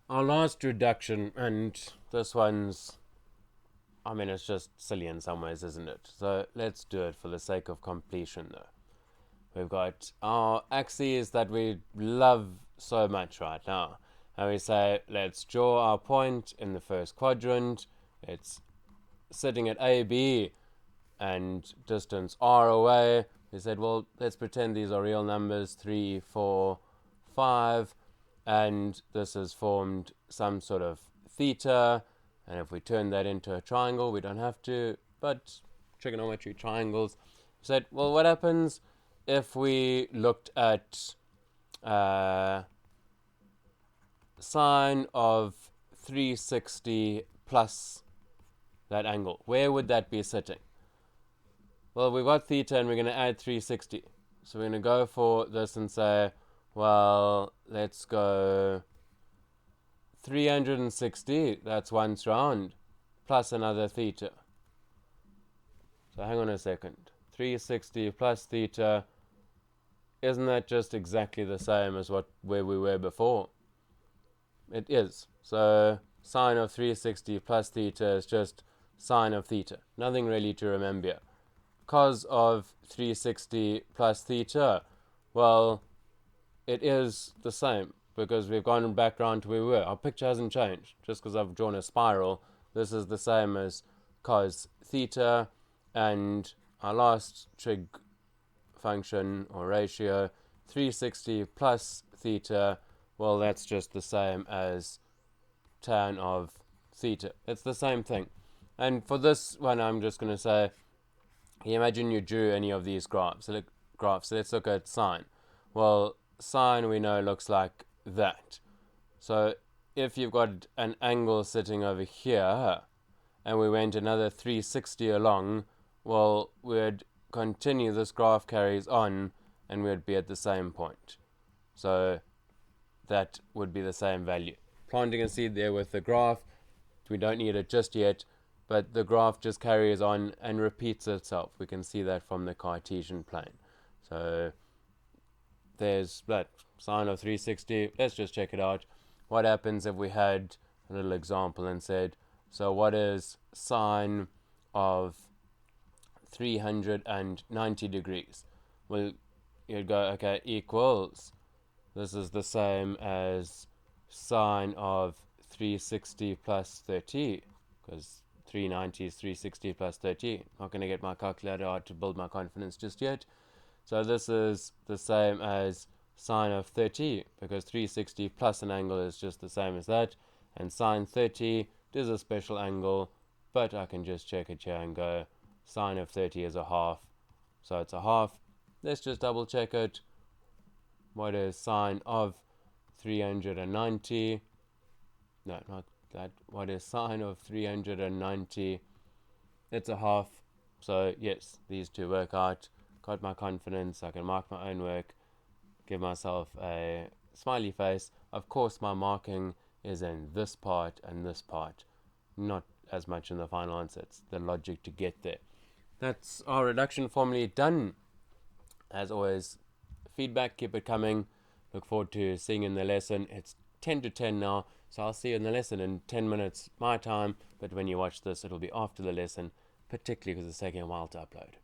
our last reduction, and this one's, I mean, it's just silly in some ways, isn't it? So let's do it for the sake of completion, though. We've got our axes that we love so much right now. And we say, let's draw our point in the first quadrant. It's sitting at AB and distance r away. We said, well, let's pretend these are real numbers 3, 4, 5, and this has formed some sort of theta. And if we turn that into a triangle, we don't have to, but trigonometry triangles. We said, well, what happens if we looked at sine of 360 plus that angle? Where would that be sitting? Well, we've got theta and we're going to add 360. So we're going to go for this and say, well, let's go 360, that's once round, plus another theta. So hang on a second. 360 plus theta, isn't that just exactly the same as where we were before? It is. So sine of 360 plus theta is just sine of theta. Nothing really to remember here. Cos of 360 plus theta, well, it is the same because we've gone back round to where we were. Our picture hasn't changed just because I've drawn a spiral. This is the same as cos theta, and our last trig function or ratio, 360 plus theta, well, that's just the same as tan of theta. It's the same thing. And for this one, I'm just going to say, imagine you drew any of these graphs. So let's look at sine. Well, sine we know looks like that. So if you've got an angle sitting over here and we went another 360 along, well, we'd continue, this graph carries on and we'd be at the same point. So that would be the same value. Planting a seed there with the graph, we don't need it just yet, but the graph just carries on and repeats itself. We can see that from the Cartesian plane. So there's that sine of 360. Let's just check it out. What happens if we had a little example and said, so what is sine of 390 degrees? Well, you'd go, okay, equals, this is the same as sine of 360 plus 30, because 390 is 360 plus 30. Not going to get my calculator out to build my confidence just yet. So this is the same as sine of 30, because 360 plus an angle is just the same as that. And sine 30 is a special angle, but I can just check it here and go, sine of 30 is a half. So it's a half. Let's just double check it. What is sine of 390? No, not that. What is sine of 390? It's a half. So yes, these two work out. Got my confidence. I can mark my own work. Give myself a smiley face. Of course, my marking is in this part and this part, not as much in the final answer. It's the logic to get there. That's our reduction formally done. As always, feedback, keep it coming. Look forward to seeing you in the lesson. It's 10 to 10 now, so I'll see you in the lesson in 10 minutes my time, but when you watch this, it'll be after the lesson, particularly because it's taking a while to upload.